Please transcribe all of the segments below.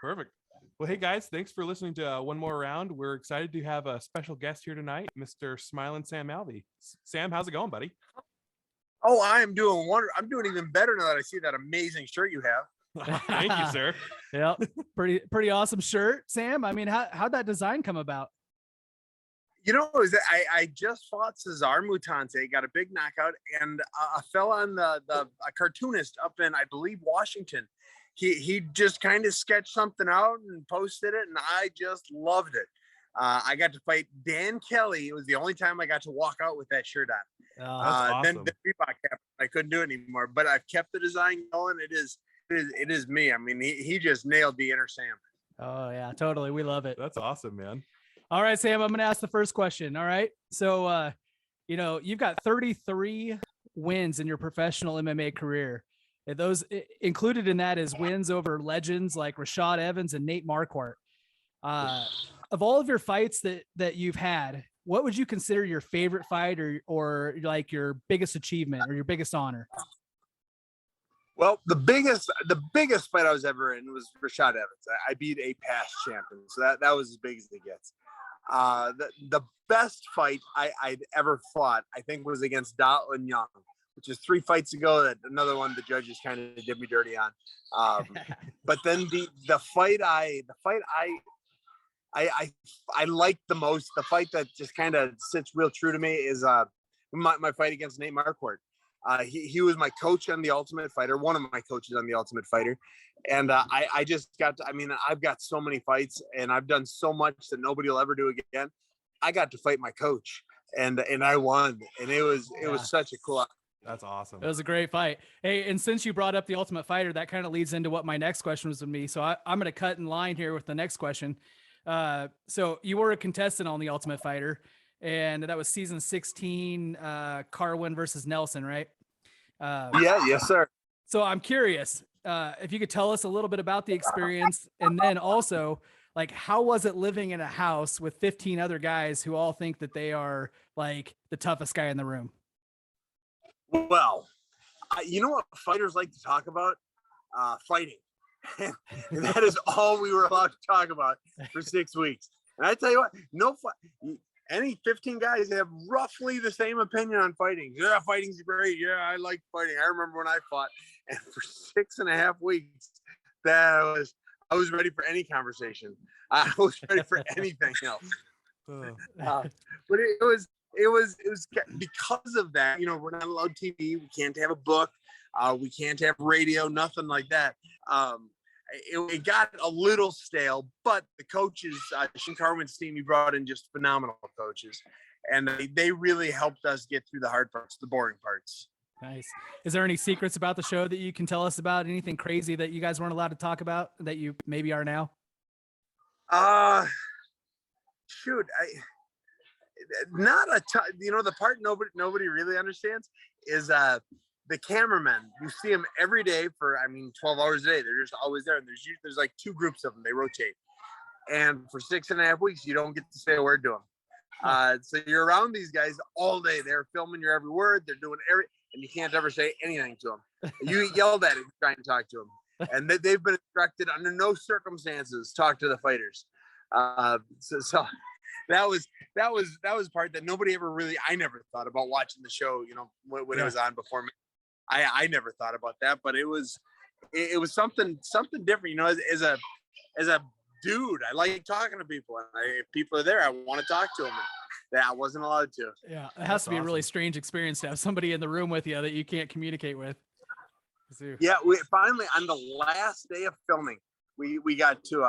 Perfect. Well, hey guys, thanks for listening to One More Round. We're excited to have a special guest here tonight, Mr. Smiling Sam Alvey. Sam, how's it going, buddy? Oh, I'm doing wonderful. I'm doing even better now that I see that amazing shirt you have. Thank you, sir. Yeah, pretty awesome shirt, Sam. I mean, how'd that design come about? You know, I just fought Cesar Mutante, got a big knockout, and I fell on a cartoonist up in, I believe, Washington. He just kind of sketched something out and posted it, and I just loved it. I got to fight Dan Kelly. It was the only time I got to walk out with that shirt on. Oh, that's awesome. Then the Reebok happened. I couldn't do it anymore, but I've kept the design going. It is me. I mean, he just nailed the inner Sam. Oh yeah, totally. We love it. That's awesome, man. All right, Sam, I'm going to ask the first question. All right. So, you've got 33 wins in your professional MMA career. And those included in that is wins over legends like Rashad Evans and Nate Marquardt. Of all of your fights that you've had, what would you consider your favorite fight or like your biggest achievement or your biggest honor? Well, the biggest fight I was ever in was Rashad Evans. I beat a past champion, so that was as big as it gets. The best fight I'd ever fought, I think, was against Dalton Young, which is 3 fights ago. That another one the judges kind of did me dirty on. But then the fight I like the most, the fight that just kind of sits real true to me is my fight against Nate Marquardt. He was my coach on The Ultimate Fighter, one of my coaches on The Ultimate Fighter. And I just got to, I mean, I've got so many fights and I've done so much that nobody will ever do again. I got to fight my coach and I won. And it was such a cool. That's awesome. It was a great fight. Hey, and since you brought up The Ultimate Fighter, that kind of leads into what my next question was with me. So I'm going to cut in line here with the next question. So you were a contestant on The Ultimate Fighter, and that was season 16, Carwin versus Nelson, right? Yes, sir. So I'm curious if you could tell us a little bit about the experience, and then also, like, how was it living in a house with 15 other guys who all think that they are like the toughest guy in the room? Well, you know what fighters like to talk about? Fighting. And that is all we were allowed to talk about for 6 weeks. And I tell you what, any 15 guys have roughly the same opinion on fighting. Yeah, fighting's great. Yeah, I like fighting. I remember when I fought, and for 6.5 weeks, I was ready for any conversation. I was ready for anything else. But it was because of that. You know, we're not allowed TV. We can't have a book. We can't have radio. Nothing like that. It got a little stale, but the coaches, Shin Carwin's team, he brought in just phenomenal coaches, and they really helped us get through the hard parts, the boring parts. Nice. Is there any secrets about the show that you can tell us about? Anything crazy that you guys weren't allowed to talk about that you maybe are now? Shoot, not a ton. You know, the part nobody really understands is the cameramen. You see them every day for 12 hours a day. They're just always there, and there's like 2 groups of them. They rotate, and for 6.5 weeks you don't get to say a word to them. So you're around these guys all day. They're filming your every word. They're doing and you can't ever say anything to them. You get yelled at if you're trying to talk to them, and they've been instructed under no circumstances talk to the fighters. So that was part that nobody ever really. I never thought about watching the show. You know, when it was on before me. I never thought about that, but it was something different. You know, as a dude, I like talking to people, and if people are there, I want to talk to them. And I wasn't allowed to. Yeah, it has to be awesome. A really strange experience to have somebody in the room with you that you can't communicate with. Yeah, we finally, on the last day of filming, we got to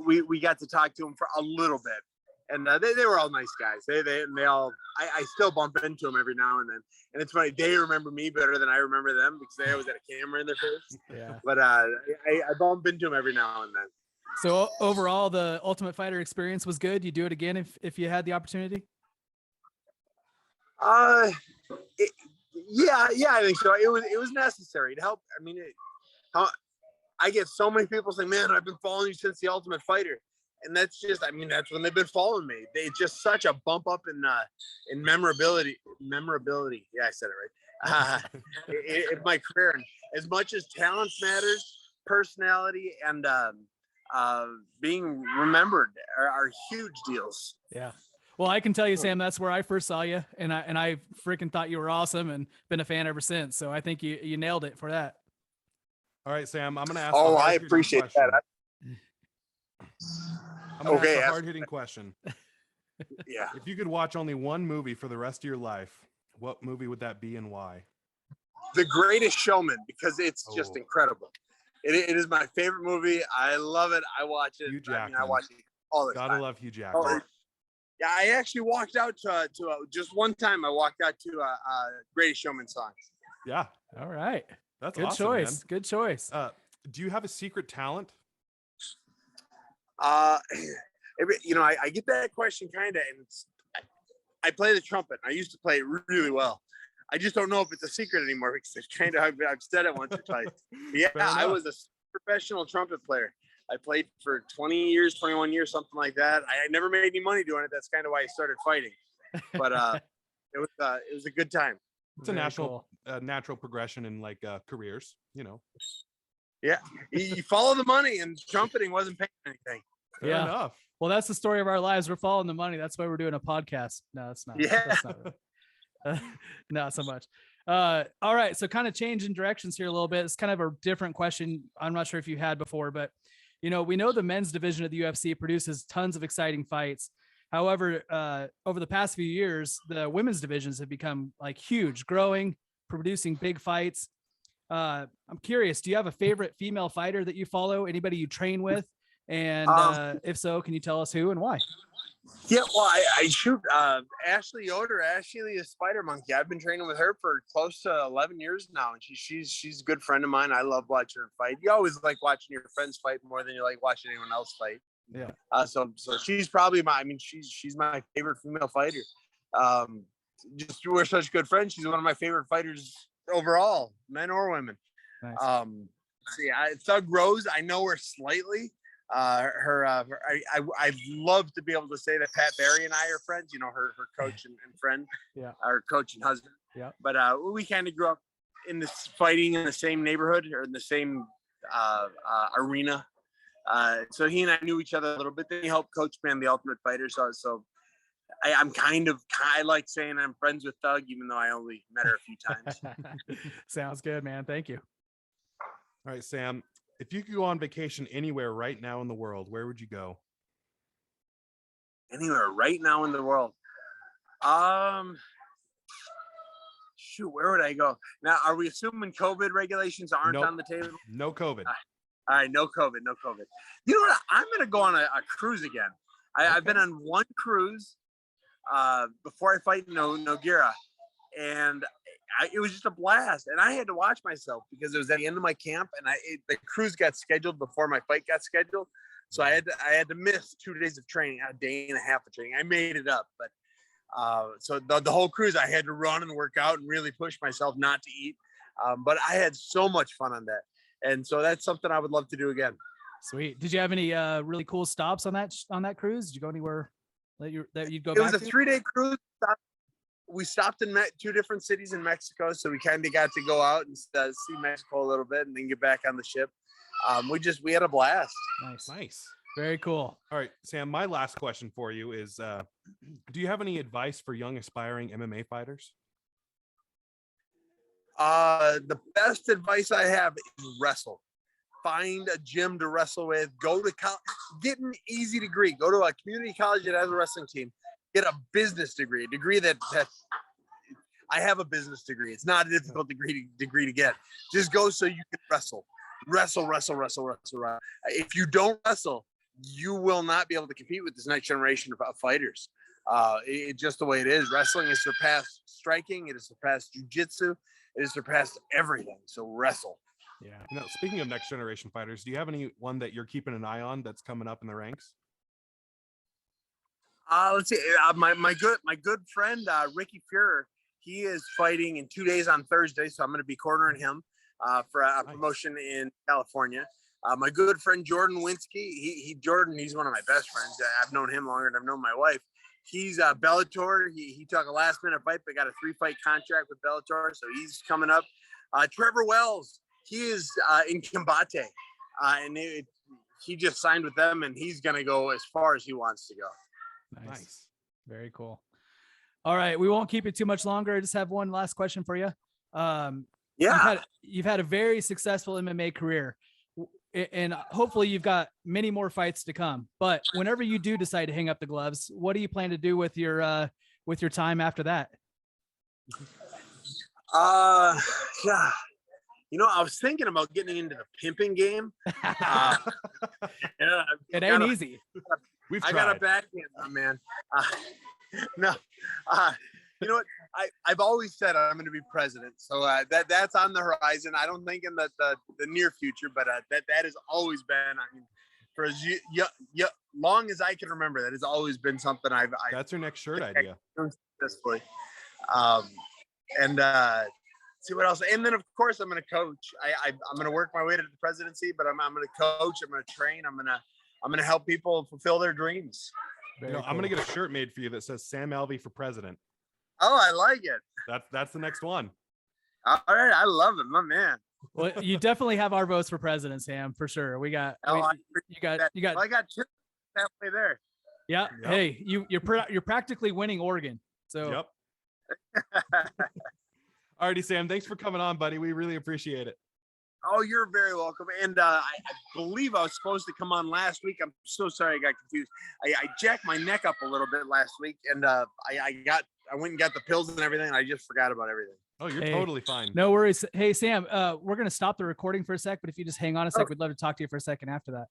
we got to talk to them for a little bit. And they were all nice guys. They all, I still bump into them every now and then. And it's funny, they remember me better than I remember them because they always had a camera in their face. Yeah. But I bump into them every now and then. So overall, the Ultimate Fighter experience was good. You do it again if you had the opportunity? Yeah, I think so. It was necessary to help. I mean, I get so many people saying, "Man, I've been following you since the Ultimate Fighter." And that's just, that's when they've been following me. It's just such a bump up in memorability. Yeah, I said it right. In my career, and as much as talent matters, personality, and being remembered are huge deals. Yeah. Well, I can tell you, Sam, that's where I first saw you, and I freaking thought you were awesome, and been a fan ever since. So I think you nailed it for that. All right, Sam, I'm going to ask. Oh, a I hard-hitting appreciate question. that. I'm going to Okay, ask a ask- hard-hitting question. Yeah. If you could watch only one movie for the rest of your life, what movie would that be and why? The Greatest Showman, because it's just Oh. incredible. It is my favorite movie. I love it. I watch it. Hugh I Jackman. watch it all the Gotta time. love Hugh Jackman. Oh, yeah, I actually walked out to just one time. I walked out to a Greatest Showman song. Yeah, All right. that's Good awesome, choice. man. Good choice. Do you have a secret talent? I get that question kind of, and I play the trumpet. I used to play it really well. I just don't know if it's a secret anymore because it's kind of I've said it once or twice. Yeah, Fair I enough. was a professional trumpet player. I played for 20 years, 21 years, something like that. I never made any money doing it. That's kind of why I started fighting. But it was a good time. It's a Very natural cool. natural progression in like careers, you know. Yeah, you follow the money, and trumpeting wasn't paying anything. Fair Yeah. enough. Well, that's the story of our lives. We're following the money. That's why we're doing a podcast. No, it's not. Yeah. That's not really. Not so much. All right. So kind of changing directions here a little bit. It's kind of a different question. I'm not sure if you had before, but we know the men's division of the UFC produces tons of exciting fights. However, over the past few years, the women's divisions have become like huge, growing, producing big fights. I'm curious, do you have a favorite female fighter that you follow? Anybody you train with? And if so, can you tell us who and why? Yeah, well, I shoot Ashley Yoder. Ashley is Spider Monkey. I've been training with her for close to 11 years now, and she's a good friend of mine. I love watching her fight. You always like watching your friends fight more than you like watching anyone else fight. Yeah. So she's probably she's my favorite female fighter. Just we're such good friends. She's one of my favorite fighters overall, men or women. Nice. Thug Rose, I know her slightly. I'd love to be able to say that Pat Barry and I are friends, her coach and friend, Yeah. our coach and husband. Yeah. But we kind of grew up in this fighting in the same neighborhood or in the same arena. So he and I knew each other a little bit. Then he helped coach me on The Ultimate Fighter. So I like saying I'm friends with Thug, even though I only met her a few times. Sounds good, man. Thank you. All right, Sam, if you could go on vacation anywhere right now in the world, where would you go? Anywhere right now in the world. Shoot, where would I go? Now, are we assuming COVID regulations aren't Nope. on the table? No COVID. All right, no COVID. You know what? I'm going to go on a cruise again. I've been on one cruise before I fight Nogueira, and it was just a blast. And I had to watch myself because it was at the end of my camp, and the cruise got scheduled before my fight got scheduled. So I had to miss 2 days of training, a day and a half of training. I made it up, but so the whole cruise I had to run and work out and really push myself not to eat. But I had so much fun on that. And so that's something I would love to do again. Sweet. Did you have any really cool stops on that cruise? Did you go anywhere that you'd go It back was a to? 3-day cruise. We stopped in 2 different cities in Mexico, so we kind of got to go out and see Mexico a little bit, and then get back on the ship. We had a blast. Nice. Very cool. All right, Sam, my last question for you is, do you have any advice for young aspiring MMA fighters? The best advice I have is wrestle. Find a gym to wrestle with. Go to get an easy degree. Go to a community college that has a wrestling team. Get a business degree, a degree that I have a business degree. It's not a difficult degree to get. Just go so you can wrestle. Wrestle. If you don't wrestle, you will not be able to compete with this next generation of fighters. It's just the way it is. Wrestling has surpassed striking. It has surpassed jiu-jitsu. It has surpassed everything. So wrestle. Yeah. Now, speaking of next generation fighters, do you have any one that you're keeping an eye on that's coming up in the ranks? Let's see. My good friend Ricky Fuhrer. He is fighting in 2 days on Thursday, so I'm going to be cornering him for a promotion in California. My good friend Jordan Winsky. Jordan. He's one of my best friends. I've known him longer than I've known my wife. He's Bellator. He took a last minute fight, but got a 3-fight contract with Bellator, so he's coming up. Trevor Wells. He is in Combate. and he just signed with them, and he's gonna go as far as he wants to go. Nice. Very cool. All right, we won't keep it too much longer. I just have one last question for you. You've had a very successful MMA career, and hopefully you've got many more fights to come. But whenever you do decide to hang up the gloves, what do you plan to do with your time after that? Yeah. You know, I was thinking about getting into the pimping game. It ain't easy. I got a backhand, man. No, you know what? I've always said I'm going to be president, so that's on the horizon. I don't think in the near future, but that has always been. I mean, for as long as I can remember, that has always been something I've. That's your next shirt idea. Successfully, and see what else. And then of course I'm going to coach. I'm going to work my way to the presidency, but I'm going to coach. I'm going to train. I'm going to help people fulfill their dreams. You know, I'm going to get a shirt made for you that says Sam Alvey for president. Oh, I like it. That's the next one. All right, I love it, my man. Well, you definitely have our votes for president, Sam, for sure. You got. Well, I got two halfway there. Yeah. Yep. Hey, you're practically winning Oregon. So. Yep. Alrighty, Sam. Thanks for coming on, buddy. We really appreciate it. Oh, you're very welcome. And I believe I was supposed to come on last week. I'm so sorry I got confused. I jacked my neck up a little bit last week, and I went and got the pills and everything, and I just forgot about everything. Oh, you're totally fine. No worries. Hey, Sam, we're going to stop the recording for a sec, but if you just hang on a sec, we'd love to talk to you for a second after that.